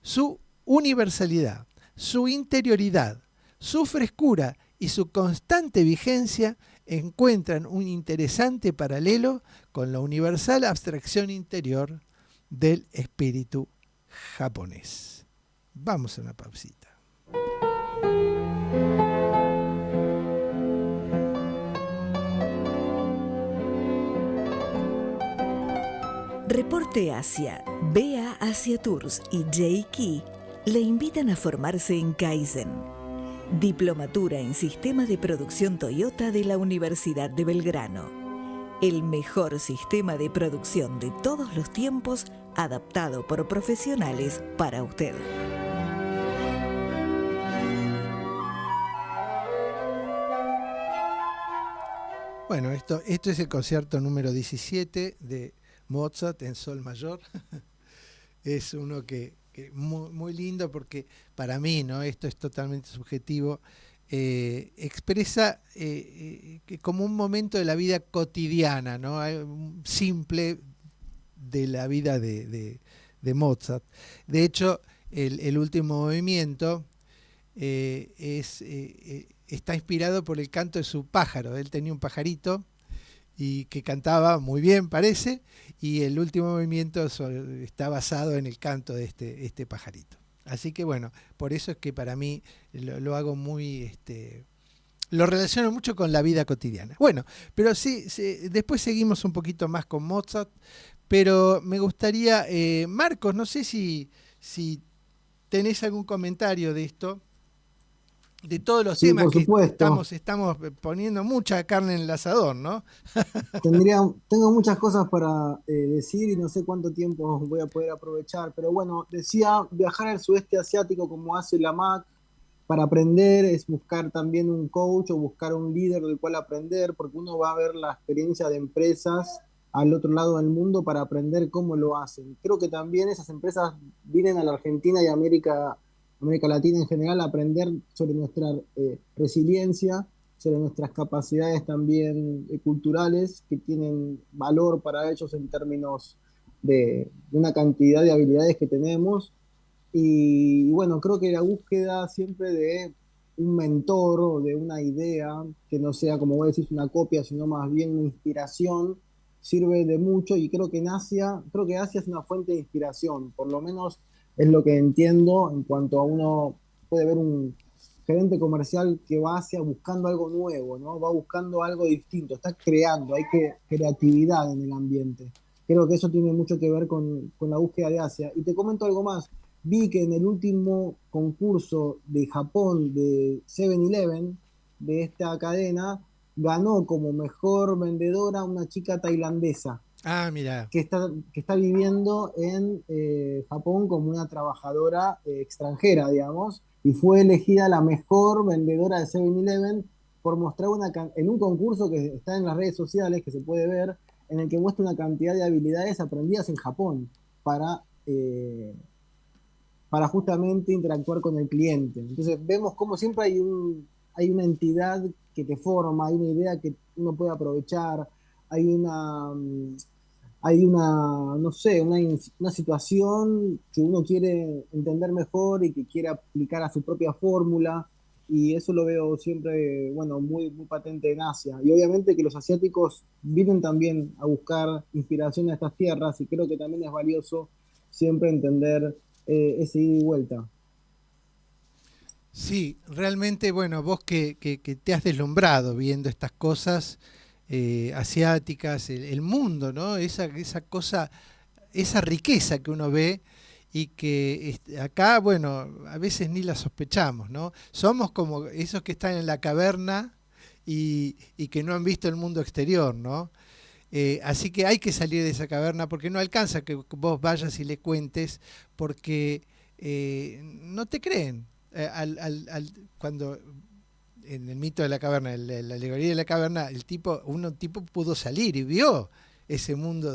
Su universalidad, su interioridad, su frescura y su constante vigencia encuentran un interesante paralelo con la universal abstracción interior del espíritu japonés. Vamos a una pausita. Reporte Asia, BEA Asia Tours y J-Key le invitan a formarse en Kaizen, Diplomatura en Sistema de Producción Toyota de la Universidad de Belgrano. El mejor sistema de producción de todos los tiempos, adaptado por profesionales para usted. Bueno, esto es el concierto número 17 de Mozart en sol mayor. Es uno que muy lindo porque para mí, ¿no? Esto es totalmente subjetivo, expresa que como un momento de la vida cotidiana, ¿no? Simple de la vida de Mozart. De hecho, el último movimiento está inspirado por el canto de su pájaro. Él tenía un pajarito y que cantaba muy bien, parece, y el último movimiento está basado en el canto de este pajarito. Así que bueno, por eso es que para mí lo hago muy, lo relaciono mucho con la vida cotidiana. Bueno, pero sí, después seguimos un poquito más con Mozart, pero me gustaría, Marcos, no sé si tenés algún comentario de esto. de todos los Sí, temas por que supuesto. estamos poniendo mucha carne en el asador, ¿no? Tengo muchas cosas para decir y no sé cuánto tiempo voy a poder aprovechar, pero bueno, decía viajar al sudeste asiático como hace la MAC para aprender es buscar también un coach o buscar un líder del cual aprender, porque uno va a ver la experiencia de empresas al otro lado del mundo para aprender cómo lo hacen. Creo que también esas empresas vienen a la Argentina y a América Latina en general a aprender sobre nuestra resiliencia, sobre nuestras capacidades también culturales que tienen valor para ellos en términos de una cantidad de habilidades que tenemos y bueno, creo que la búsqueda siempre de un mentor o de una idea que no sea, como vos decís, una copia, sino más bien una inspiración, sirve de mucho y creo que Asia es una fuente de inspiración, por lo menos es lo que entiendo en cuanto a uno puede ver un gerente comercial que va hacia buscando algo nuevo, ¿no? Va buscando algo distinto, está creando, creatividad en el ambiente. Creo que eso tiene mucho que ver con la búsqueda de Asia. Y te comento algo más. Vi que en el último concurso de Japón de 7-Eleven, de esta cadena, ganó como mejor vendedora una chica tailandesa Ah, mira. que está viviendo en Japón como una trabajadora extranjera, digamos, y fue elegida la mejor vendedora de 7-Eleven por mostrar en un concurso que está en las redes sociales, que se puede ver, en el que muestra una cantidad de habilidades aprendidas en Japón para, eh, para justamente interactuar con el cliente. Entonces vemos como siempre hay una entidad que te forma, hay una idea que uno puede aprovechar, hay no sé, una situación que uno quiere entender mejor y que quiere aplicar a su propia fórmula, y eso lo veo siempre, bueno, muy patente en Asia. Y obviamente que los asiáticos vienen también a buscar inspiración a estas tierras, y creo que también es valioso siempre entender ese ida y vuelta. Sí, realmente, bueno, vos que te has deslumbrado viendo estas cosas asiáticas, el mundo, ¿no? Esa cosa, esa riqueza que uno ve y que acá, bueno, a veces ni la sospechamos, ¿no? Somos como esos que están en la caverna y que no han visto el mundo exterior, ¿no? Así que hay que salir de esa caverna porque no alcanza que vos vayas y le cuentes porque no te creen. Cuando en el mito de la caverna, la alegoría de la caverna, un tipo pudo salir y vio ese mundo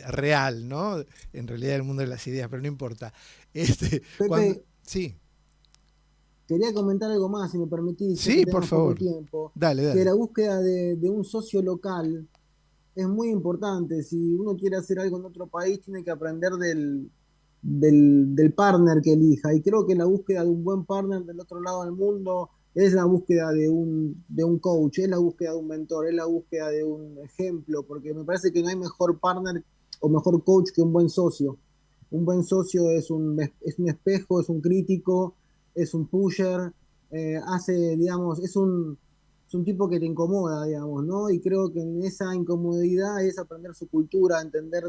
real, ¿no? En realidad el mundo de las ideas, pero no importa. Cuando, Pepe, sí, quería comentar algo más, si me permitís, sé que sí, por tenemos poco favor, tiempo, dale, que dale. la búsqueda de un socio local es muy importante. Si uno quiere hacer algo en otro país, tiene que aprender del partner que elija. Y creo que la búsqueda de un buen partner del otro lado del mundo es la búsqueda de un coach, es la búsqueda de un mentor, es la búsqueda de un ejemplo, porque me parece que no hay mejor partner o mejor coach que un buen socio. Un buen socio es un espejo, es un crítico, es un pusher, digamos, es un tipo que te incomoda, digamos, ¿no? Y creo que en esa incomodidad es aprender su cultura, entender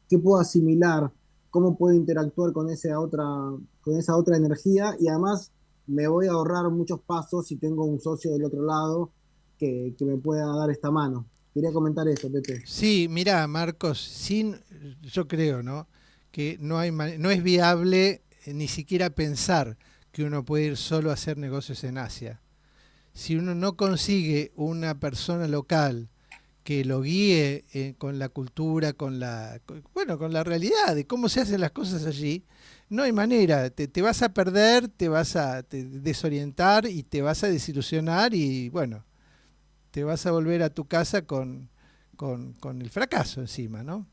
qué puedo asimilar, cómo puedo interactuar con esa otra energía, y además me voy a ahorrar muchos pasos si tengo un socio del otro lado que me pueda dar esta mano. Quería comentar eso, Pepe. Sí, mira, Marcos, yo creo, ¿no? Que no es viable ni siquiera pensar que uno puede ir solo a hacer negocios en Asia. Si uno no consigue una persona local que lo guíe con la cultura, bueno, con la realidad de cómo se hacen las cosas allí, no hay manera. Te vas a perder, te vas a desorientar y te vas a desilusionar y bueno, te vas a volver a tu casa con el fracaso encima, ¿no?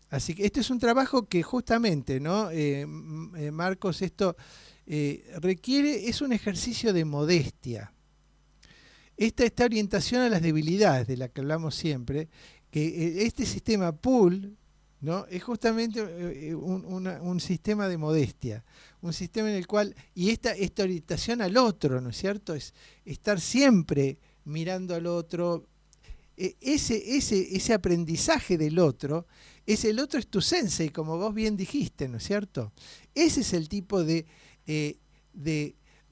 Así que este es un trabajo que justamente, ¿no? Marcos, esto es un ejercicio de modestia. Esta orientación a las debilidades de la que hablamos siempre, que este sistema pool, ¿no? Es justamente un sistema de modestia, un sistema en el cual, y esta orientación al otro, ¿no es cierto? Es estar siempre mirando al otro, ese aprendizaje del otro, el otro es tu sensei, como vos bien dijiste, ¿no es cierto? Ese es el tipo de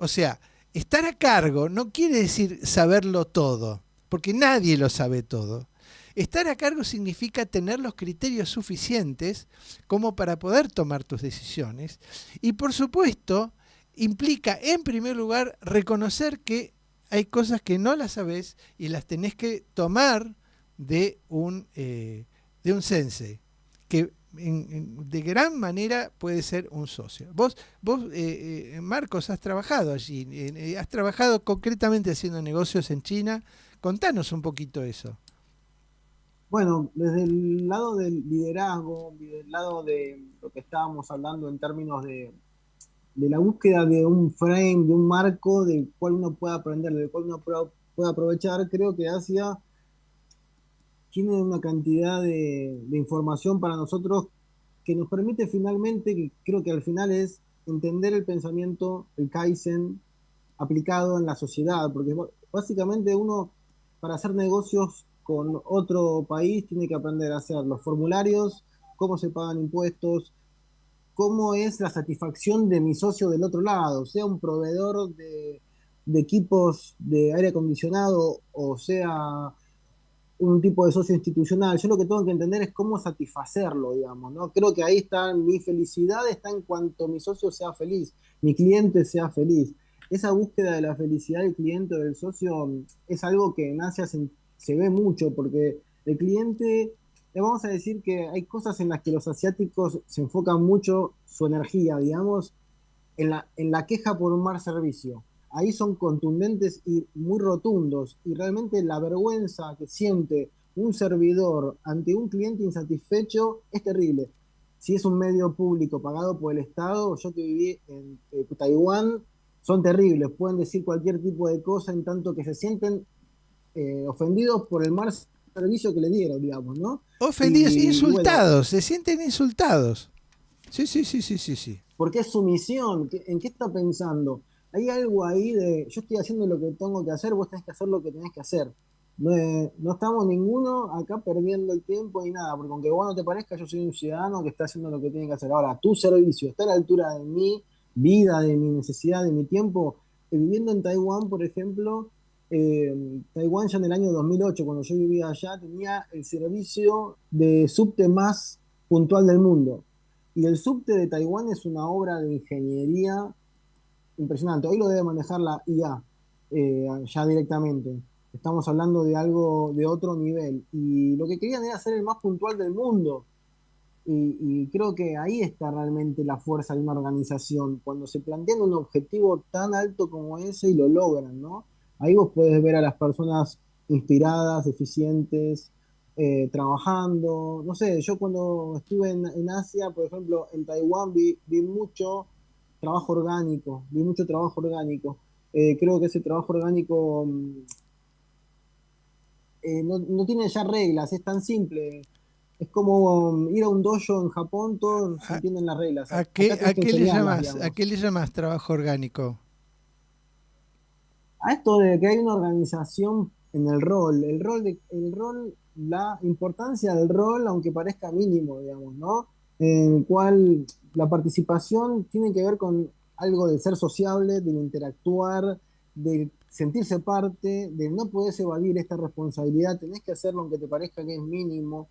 O sea, estar a cargo no quiere decir saberlo todo, porque nadie lo sabe todo. Estar a cargo significa tener los criterios suficientes como para poder tomar tus decisiones. Y por supuesto, implica en primer lugar reconocer que hay cosas que no las sabés y las tenés que tomar de un sensei, que de gran manera puede ser un socio. Vos Marcos, has trabajado allí, has trabajado concretamente haciendo negocios en China. Contanos un poquito eso. Bueno, desde el lado del liderazgo, desde el lado de lo que estábamos hablando en términos de la búsqueda de un frame, de un marco del cual uno pueda aprender, del cual uno pueda aprovechar, creo que Asia tiene una cantidad de información para nosotros que nos permite finalmente, que creo que al final es entender el pensamiento, el Kaizen, aplicado en la sociedad, porque básicamente uno, para hacer negocios con otro país, tiene que aprender a hacer los formularios, cómo se pagan impuestos, cómo es la satisfacción de mi socio del otro lado, sea un proveedor de equipos de aire acondicionado o sea un tipo de socio institucional. Yo lo que tengo que entender es cómo satisfacerlo, digamos, ¿no? Creo que ahí está mi felicidad, está en cuanto mi socio sea feliz, mi cliente sea feliz. Esa búsqueda de la felicidad del cliente o del socio es algo que en Asia se ve mucho, porque el cliente, le vamos a decir que hay cosas en las que los asiáticos se enfocan mucho su energía, digamos, en la queja por un mal servicio. Ahí son contundentes y muy rotundos, y realmente la vergüenza que siente un servidor ante un cliente insatisfecho es terrible. Si es un medio público pagado por el Estado, yo que viví en Taiwán, son terribles, pueden decir cualquier tipo de cosa en tanto que se sienten ofendidos por el mal servicio que le dieron, digamos, ¿no? Ofendidos, insultados, bueno, se sienten insultados. Sí. porque es su misión. ¿En qué está pensando? Hay algo ahí de, yo estoy haciendo lo que tengo que hacer, vos tenés que hacer lo que tenés que hacer. No estamos ninguno acá perdiendo el tiempo ni nada, porque aunque vos no te parezca, yo soy un ciudadano que está haciendo lo que tiene que hacer. Ahora, tu servicio está a la altura de mi vida, de mi necesidad, de mi tiempo. Viviendo en Taiwán, por ejemplo, Taiwán ya en el año 2008, cuando yo vivía allá, tenía el servicio de subte más puntual del mundo. Y el subte de Taiwán es una obra de ingeniería impresionante. Hoy lo debe manejar la IA ya directamente. Estamos hablando de algo de otro nivel. Y lo que querían era ser el más puntual del mundo. Y creo que ahí está realmente la fuerza de una organización, cuando se plantean un objetivo tan alto como ese y lo logran, ¿no? Ahí vos podés ver a las personas inspiradas, eficientes, trabajando. No sé, yo cuando estuve en Asia, por ejemplo, en Taiwán, vi mucho trabajo orgánico, vi mucho trabajo orgánico. Creo que ese trabajo orgánico no tiene ya reglas, es tan simple. Es como ir a un dojo en Japón, todos se entienden las reglas. ¿A Acá qué, tenés que enseñarlas, digamos. ¿A qué le llamas trabajo orgánico? A esto de que hay una organización en el rol, la importancia del rol, aunque parezca mínimo, digamos, ¿no? En el cual la participación tiene que ver con algo de ser sociable, de interactuar, de sentirse parte, de no poder evadir esta responsabilidad, tenés que hacerlo aunque te parezca que es mínimo.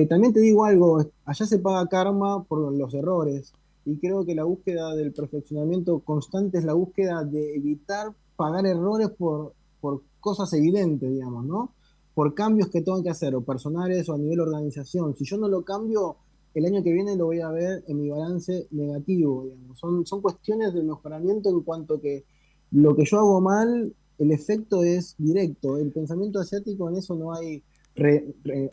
También te digo algo, allá se paga karma por los errores, y creo que la búsqueda del perfeccionamiento constante es la búsqueda de evitar pagar errores por cosas evidentes, digamos, ¿no? Por cambios que tengo que hacer, o personales o a nivel organización. Si yo no lo cambio, el año que viene lo voy a ver en mi balance negativo, digamos. Son cuestiones de mejoramiento en cuanto que lo que yo hago mal, el efecto es directo. El pensamiento asiático, en eso no hay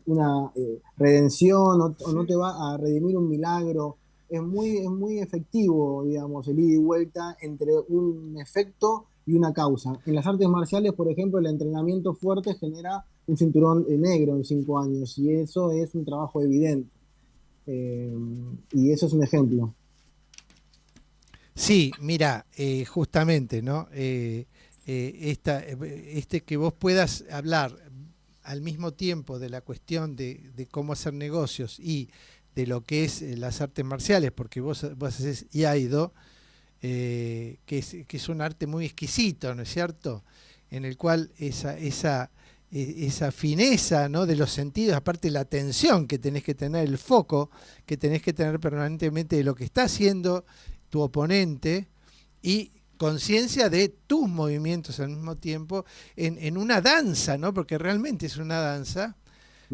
una redención, o no te va a redimir un milagro. Es muy efectivo, digamos, el ida y vuelta entre un efecto y una causa. En las artes marciales, por ejemplo, el entrenamiento fuerte genera un cinturón negro en 5 años, y eso es un trabajo evidente. Y eso es un ejemplo. Sí, mira, justamente, ¿no? Que vos puedas hablar al mismo tiempo de la cuestión de cómo hacer negocios y de lo que es las artes marciales, porque vos haces Iaido, que es un arte muy exquisito, ¿no es cierto? En el cual esa fineza, ¿no?, de los sentidos, aparte la atención que tenés que tener, el foco que tenés que tener permanentemente de lo que está haciendo tu oponente y conciencia de tus movimientos al mismo tiempo en una danza, ¿no? Porque realmente es una danza,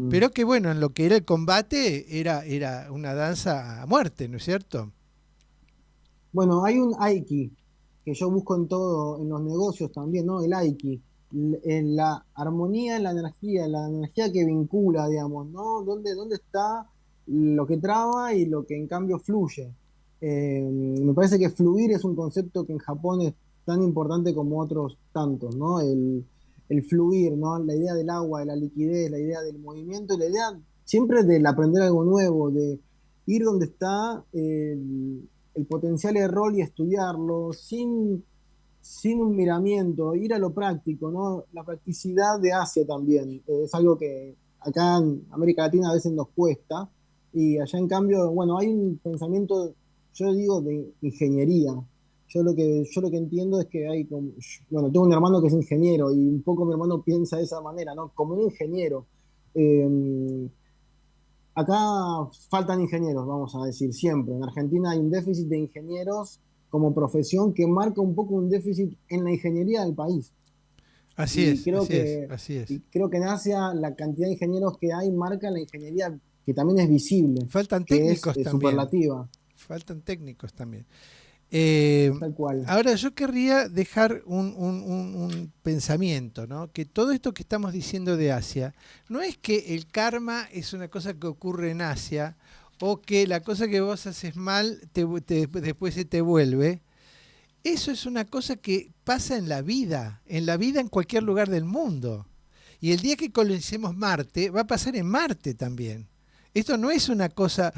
pero que bueno, en lo que era el combate era una danza a muerte, ¿no es cierto? Bueno, hay un Aiki que yo busco en todo, en los negocios también, ¿no? El Aiki, en la armonía, en la energía que vincula, digamos, ¿no? ¿Dónde está lo que traba y lo que en cambio fluye? Me parece que fluir es un concepto que en Japón es tan importante como otros tantos, ¿no? El fluir, ¿no? La idea del agua, de la liquidez, la idea del movimiento, y la idea siempre del aprender algo nuevo, de ir donde está el potencial error y estudiarlo sin un miramiento, ir a lo práctico, ¿no? La practicidad de Asia también, es algo que acá en América Latina a veces nos cuesta, y allá en cambio, bueno, hay un pensamiento, yo digo, de ingeniería. Yo lo que entiendo es que hay como, bueno, tengo un hermano que es ingeniero y un poco mi hermano piensa de esa manera, ¿no? Como un ingeniero. Eh, Acá faltan ingenieros, vamos a decir, siempre. En Argentina hay un déficit de ingenieros como profesión que marca un poco un déficit en la ingeniería del país. Así Y es, creo así es, que, así es. y creo que en Asia la cantidad de ingenieros que hay marca la ingeniería que también es visible, Faltan que es técnicos también, superlativa, faltan técnicos también. Eh, tal cual. Ahora yo querría dejar un pensamiento, ¿no? Que todo esto que estamos diciendo de Asia, no es que el karma es una cosa que ocurre en Asia o que la cosa que vos haces mal después se te vuelve. Eso es una cosa que pasa en la vida en cualquier lugar del mundo. Y el día que colonicemos Marte, va a pasar en Marte también. Esto no es una cosa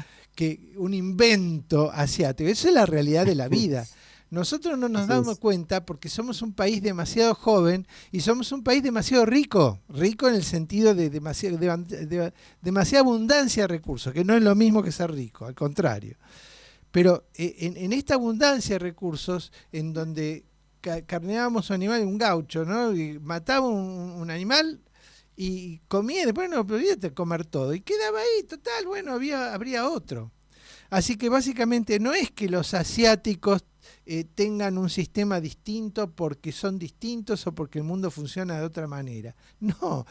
un invento asiático, eso es la realidad de la vida. Nosotros no nos Así damos es. cuenta porque somos un país demasiado joven y somos un país demasiado rico en el sentido de demasiada abundancia de recursos, que no es lo mismo que ser rico, al contrario. Pero en esta abundancia de recursos, en donde carneábamos un animal, un gaucho, ¿no? Y mataba un animal y comía, después no podía comer todo. Y quedaba ahí, total, bueno, habría otro. Así que básicamente no es que los asiáticos tengan un sistema distinto porque son distintos o porque el mundo funciona de otra manera. No,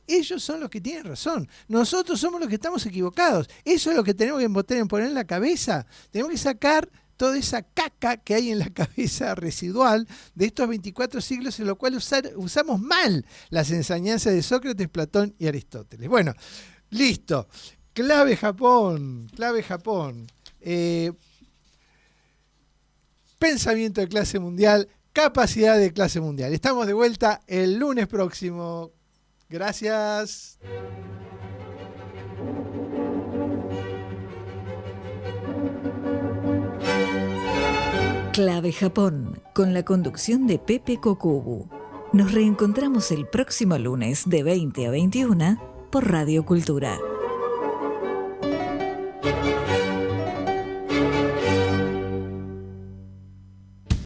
ellos son los que tienen razón. Nosotros somos los que estamos equivocados. Eso es lo que tenemos que poner en la cabeza. Tenemos que sacar toda esa caca que hay en la cabeza residual de estos 24 siglos en los cuales usamos mal las enseñanzas de Sócrates, Platón y Aristóteles. Bueno, listo. Clave Japón. Pensamiento de clase mundial, capacidad de clase mundial. Estamos de vuelta el lunes próximo. Gracias. Clave Japón, con la conducción de Pepe Kokubu. Nos reencontramos el próximo lunes de 20 a 21 por Radio Cultura.